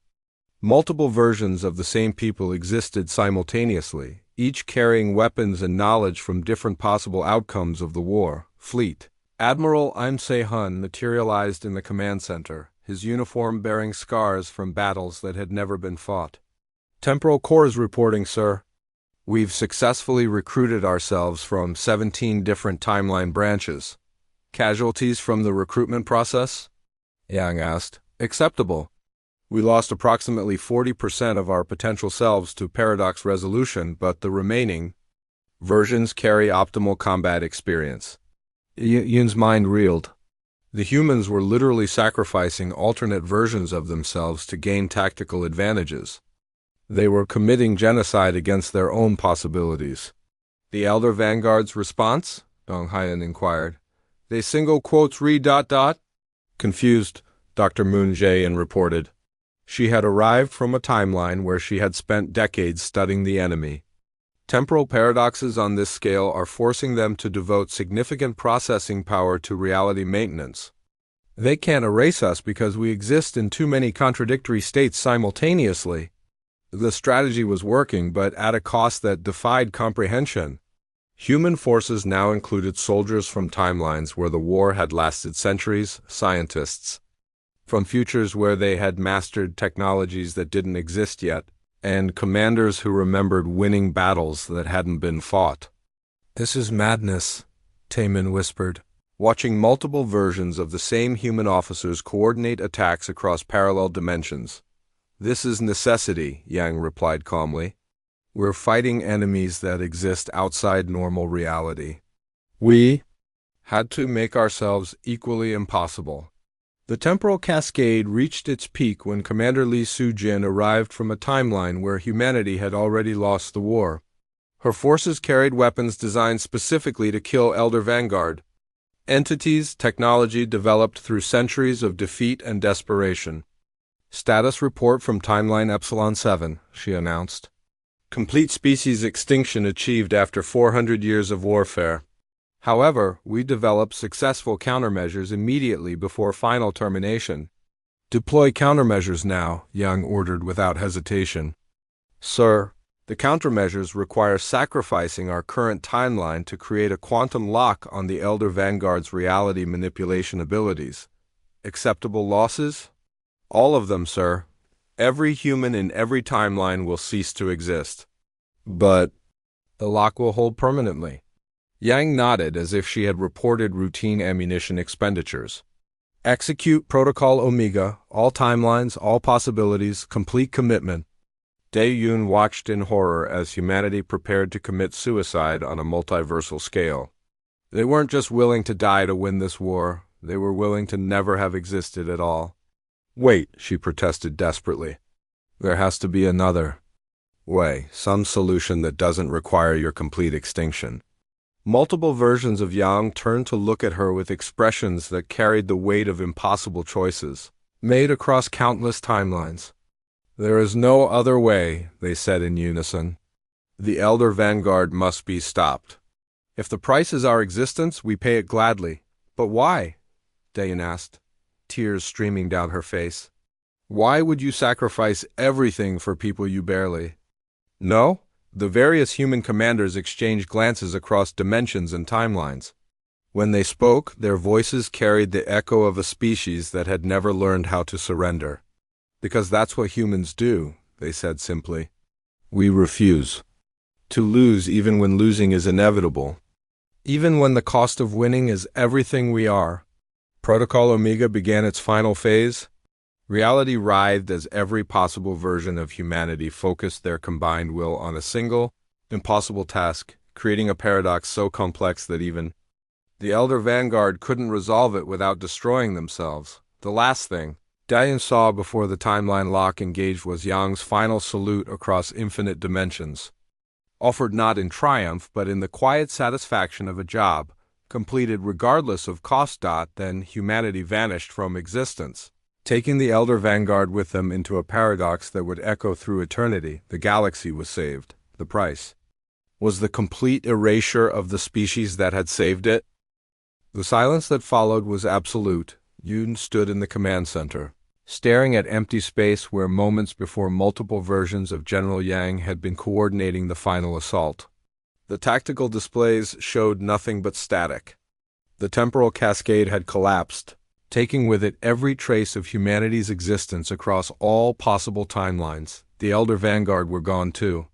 Multiple versions of the same people existed simultaneously, each carrying weapons and knowledge from different possible outcomes of the war. Fleet. Admiral Im Se-hun materialized in the command center, his uniform bearing scars from battles that had never been fought. Temporal Corps reporting, sir. We've successfully recruited ourselves from 17 different timeline branches. Casualties from the recruitment process? Yang asked. Acceptable. We lost approximately 40% of our potential selves to paradox resolution, but the remaining versions carry optimal combat experience. Yun's mind reeled. The humans were literally sacrificing alternate versions of themselves to gain tactical advantages. They were committing genocide against their own possibilities. The Elder Vanguard's response? Dong Haiyan inquired. They single quotes re ... Confused, Dr. Moon Jae-in reported. She had arrived from a timeline where she had spent decades studying the enemy. Temporal paradoxes on this scale are forcing them to devote significant processing power to reality maintenance. They can't erase us because we exist in too many contradictory states simultaneously. The strategy was working, but at a cost that defied comprehension. Human forces now included soldiers from timelines where the war had lasted centuries, scientists from futures where they had mastered technologies that didn't exist yet, and commanders who remembered winning battles that hadn't been fought. This is madness, Taemin whispered, watching multiple versions of the same human officers coordinate attacks across parallel dimensions. This is necessity, Yang replied calmly. We're fighting enemies that exist outside normal reality. We had to make ourselves equally impossible. The temporal cascade reached its peak when Commander Lee Soo-jin arrived from a timeline where humanity had already lost the war. Her forces carried weapons designed specifically to kill Elder Vanguard, entities, technology developed through centuries of defeat and desperation. Status report from Timeline Epsilon 7, she announced. Complete species extinction achieved after 400 years of warfare. However, we developed successful countermeasures immediately before final termination. Deploy countermeasures now, Yang ordered without hesitation. Sir, the countermeasures require sacrificing our current timeline to create a quantum lock on the Elder Vanguard's reality manipulation abilities. Acceptable losses? All of them, sir. Every human in every timeline will cease to exist. But the lock will hold permanently. Yang nodded as if she had reported routine ammunition expenditures. Execute Protocol Omega, all timelines, all possibilities, complete commitment. Dae-Yoon watched in horror as humanity prepared to commit suicide on a multiversal scale. They weren't just willing to die to win this war, they were willing to never have existed at all. Wait, she protested desperately. There has to be another way, some solution that doesn't require your complete extinction. Multiple versions of Yang turned to look at her with expressions that carried the weight of impossible choices, made across countless timelines. There is no other way, they said in unison. The Elder Vanguard must be stopped. If the price is our existence, we pay it gladly. But why? Dayan asked, tears streaming down her face. Why would you sacrifice everything for people you barely know? The various human commanders exchanged glances across dimensions and timelines. When they spoke, their voices carried the echo of a species that had never learned how to surrender. Because that's what humans do, they said simply. We refuse to lose even when losing is inevitable. Even when the cost of winning is everything we are. Protocol Omega began its final phase. Reality writhed as every possible version of humanity focused their combined will on a single, impossible task, creating a paradox so complex that even the Elder Vanguard couldn't resolve it without destroying themselves. The last thing Dayan saw before the timeline lock engaged was Yang's final salute across infinite dimensions. Offered not in triumph, but in the quiet satisfaction of a job completed regardless of cost. Then humanity vanished from existence, taking the Elder Vanguard with them into a paradox that would echo through eternity. The galaxy was saved. The price was the complete erasure of the species that had saved it. The silence that followed was absolute. Yoon stood in the command center, staring at empty space where moments before multiple versions of General Yang had been coordinating the final assault. The tactical displays showed nothing but static. The temporal cascade had collapsed, taking with it every trace of humanity's existence across all possible timelines. The Elder Vanguard were gone too.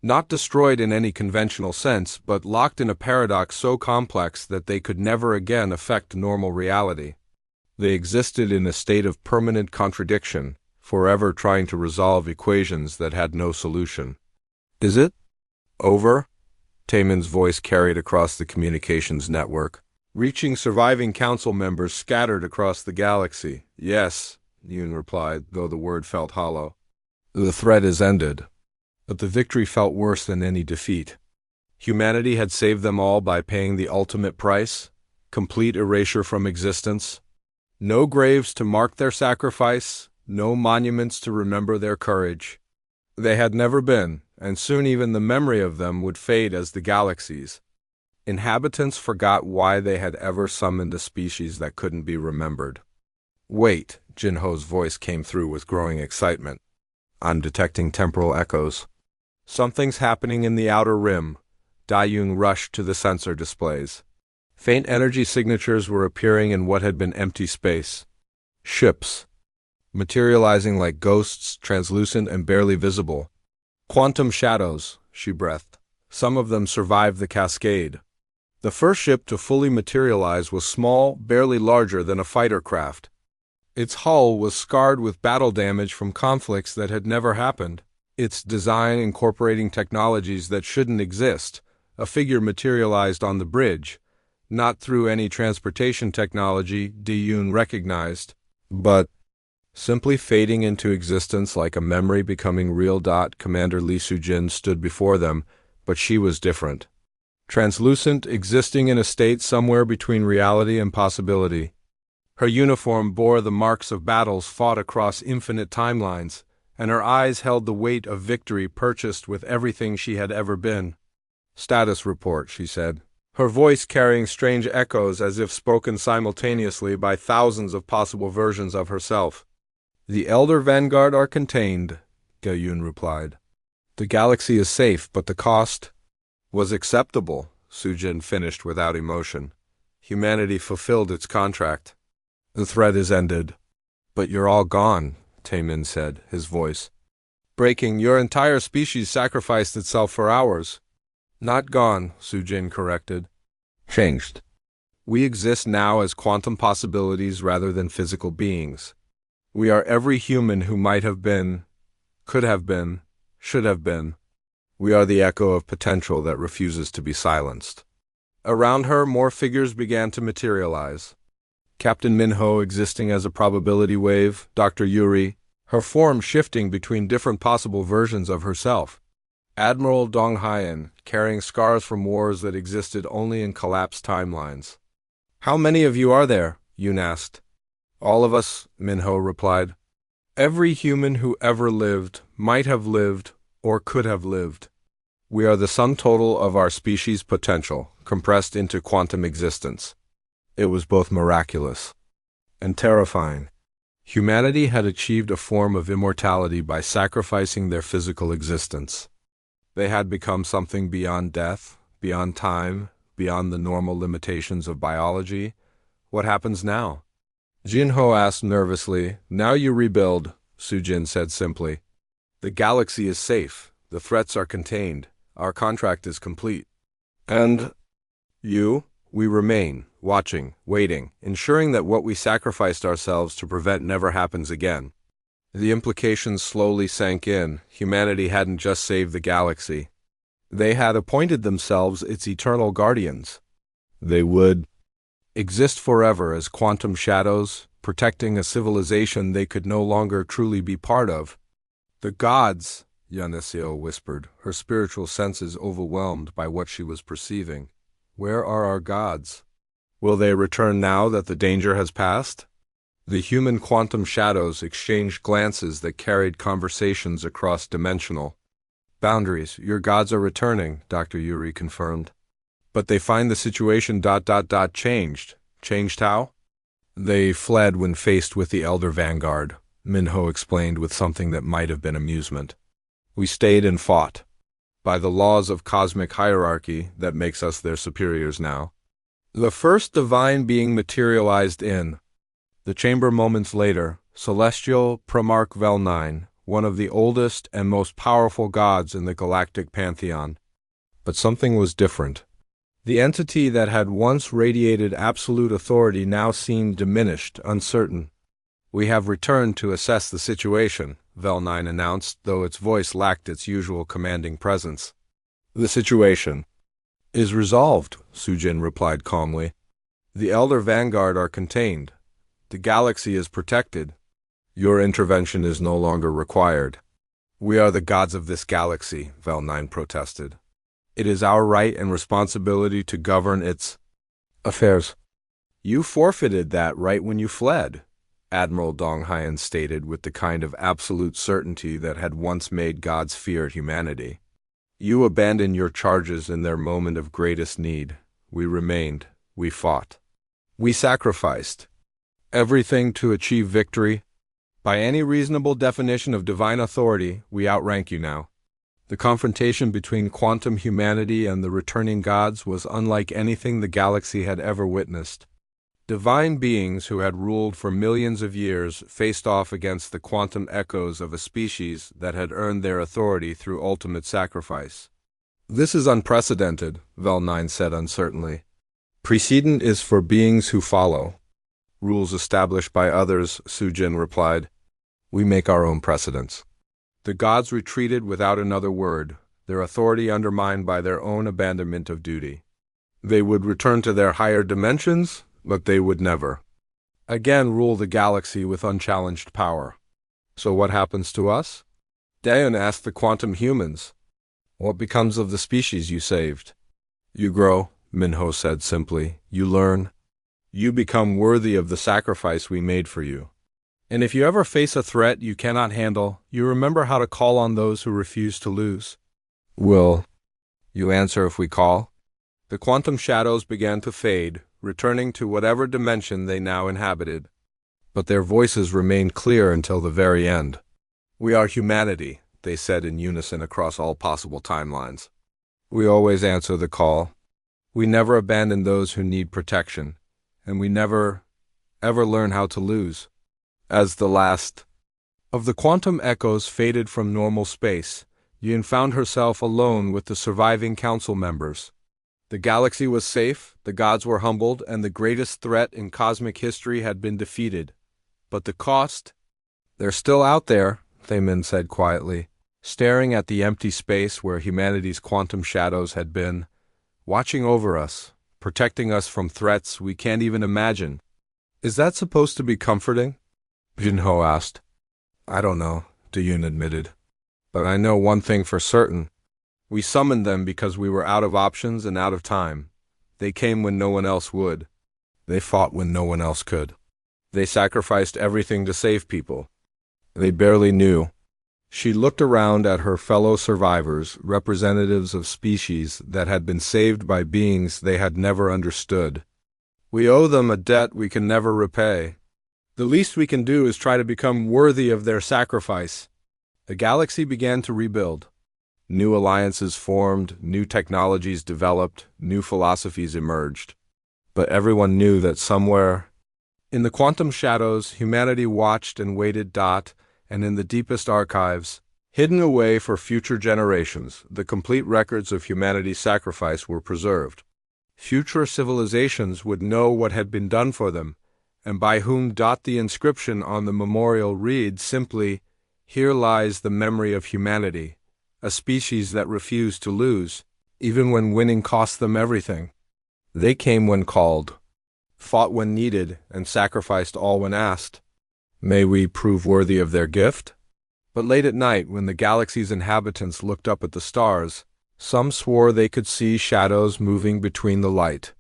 Not destroyed in any conventional sense, but locked in a paradox so complex that they could never again affect normal reality. They existed in a state of permanent contradiction, forever trying to resolve equations that had no solution. "Is it over?" Taemin's voice carried across the communications network, reaching surviving council members scattered across the galaxy. "Yes," Yoon replied, though the word felt hollow. "The threat is ended." But the victory felt worse than any defeat. Humanity had saved them all by paying the ultimate price, complete erasure from existence. No graves to mark their sacrifice, no monuments to remember their courage. They had never been, and soon even the memory of them would fade as the galaxies. Inhabitants forgot why they had ever summoned a species that couldn't be remembered. "Wait," Jinho's voice came through with growing excitement. "I'm detecting temporal echoes. Something's happening in the outer rim." Daeyoung rushed to the sensor displays. Faint energy signatures were appearing in what had been empty space. Ships, materializing like ghosts, translucent and barely visible. "Quantum shadows," she breathed. "Some of them survived the cascade." The first ship to fully materialize was small, barely larger than a fighter craft. Its hull was scarred with battle damage from conflicts that had never happened, its design incorporating technologies that shouldn't exist. A figure materialized on the bridge, not through any transportation technology Daeyoung recognized, but simply fading into existence like a memory becoming real. Commander Lee Soo-jin stood before them, but she was different. Translucent, existing in a state somewhere between reality and possibility. Her uniform bore the marks of battles fought across infinite timelines, and her eyes held the weight of victory purchased with everything she had ever been. "Status report," she said, her voice carrying strange echoes as if spoken simultaneously by thousands of possible versions of herself. "The Elder Vanguard are contained," Daeyoung replied. "The galaxy is safe, but the cost was acceptable," Soo-jin finished without emotion. "Humanity fulfilled its contract. The threat is ended." "But you're all gone," Taemin said, his voice breaking. "Your entire species sacrificed itself for ours." "Not gone," Soo-jin corrected. "Changed. We exist now as quantum possibilities rather than physical beings. We are every human who might have been, could have been, should have been. We are the echo of potential that refuses to be silenced." Around her, more figures began to materialize. Captain Minho existing as a probability wave, Dr. Yuri, her form shifting between different possible versions of herself. Admiral Dong Hyen, carrying scars from wars that existed only in collapsed timelines. "How many of you are there?" Yoon asked. "All of us," Minho replied. "Every human who ever lived, might have lived, or could have lived. We are the sum total of our species' potential, compressed into quantum existence." It was both miraculous and terrifying. Humanity had achieved a form of immortality by sacrificing their physical existence. They had become something beyond death, beyond time, beyond the normal limitations of biology. What happens now? Jinho asked nervously. "Now you rebuild," Soo-jin said simply. "The galaxy is safe. The threats are contained. Our contract is complete." "And you?" "We remain, watching, waiting, ensuring that what we sacrificed ourselves to prevent never happens again." The implications slowly sank in. Humanity hadn't just saved the galaxy. They had appointed themselves its eternal guardians. They would exist forever as quantum shadows, protecting a civilization they could no longer truly be part of. "The gods," Yanesio whispered, her spiritual senses overwhelmed by what she was perceiving, Where are our gods? Will they return now that the danger has passed? The human quantum shadows exchanged glances that carried conversations across dimensional boundaries. Your gods are returning, Dr. Yuri confirmed. But they find the situation changed. Changed how? They fled when faced with the Elder Vanguard, Minho explained with something that might have been amusement. We stayed and fought. By the laws of cosmic hierarchy that makes us their superiors now. The first divine being materialized in the chamber moments later, celestial Primarch Vel-9, one of the oldest and most powerful gods in the galactic pantheon. But something was different. The entity that had once radiated absolute authority now seemed diminished, uncertain. We have returned to assess the situation, Vel-9 announced, though its voice lacked its usual commanding presence. The situation is resolved, Sujin replied calmly. The Elder Vanguard are contained. The galaxy is protected. Your intervention is no longer required. We are the gods of this galaxy, Vel-9 protested. It is our right and responsibility to govern its affairs. You forfeited that right when you fled, Admiral Donghayan stated with the kind of absolute certainty that had once made gods fear humanity. You abandoned your charges in their moment of greatest need. We remained. We fought. We sacrificed. Everything to achieve victory. By any reasonable definition of divine authority, we outrank you now. The confrontation between quantum humanity and the returning gods was unlike anything the galaxy had ever witnessed. Divine beings who had ruled for millions of years faced off against the quantum echoes of a species that had earned their authority through ultimate sacrifice. This is unprecedented, Vel-9 said uncertainly. Precedent is for beings who follow. Rules established by others, Sujin replied. We make our own precedents. The gods retreated without another word, their authority undermined by their own abandonment of duty. They would return to their higher dimensions, but they would never again rule the galaxy with unchallenged power. So what happens to us? Dayan asked the quantum humans. What becomes of the species you saved? You grow, Minho said simply. You learn. You become worthy of the sacrifice we made for you. And if you ever face a threat you cannot handle, you remember how to call on those who refuse to lose. Will you answer if we call? The quantum shadows began to fade, returning to whatever dimension they now inhabited. But their voices remained clear until the very end. We are humanity, they said in unison across all possible timelines. We always answer the call. We never abandon those who need protection. And we never, ever learn how to lose. As the last of the quantum echoes faded from normal space, Yin found herself alone with the surviving council members. The galaxy was safe, the gods were humbled, and the greatest threat in cosmic history had been defeated. But the cost? They're still out there, Thamin said quietly, staring at the empty space where humanity's quantum shadows had been, watching over us, protecting us from threats we can't even imagine. Is that supposed to be comforting? Jinho asked. I don't know, Dayun admitted. But I know one thing for certain. We summoned them because we were out of options and out of time. They came when no one else would. They fought when no one else could. They sacrificed everything to save people. They barely knew. She looked around at her fellow survivors, representatives of species that had been saved by beings they had never understood. We owe them a debt we can never repay. The least we can do is try to become worthy of their sacrifice. The galaxy began to rebuild. New alliances formed, new technologies developed, new philosophies emerged. But everyone knew that somewhere in the quantum shadows, humanity watched and waited. And in the deepest archives, hidden away for future generations, the complete records of humanity's sacrifice were preserved. Future civilizations would know what had been done for them, and by whom. The inscription on the memorial reads simply, "Here lies the memory of humanity, a species that refused to lose, even when winning cost them everything. They came when called, fought when needed, and sacrificed all when asked. May we prove worthy of their gift?" But late at night, when the galaxy's inhabitants looked up at the stars, Some swore they could see shadows moving between the light.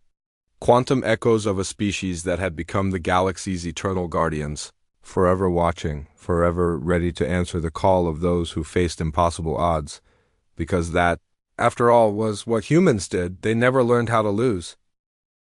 Quantum echoes of a species that had become the galaxy's eternal guardians, forever watching, forever ready to answer the call of those who faced impossible odds, because that, after all, was what humans did. They never learned how to lose.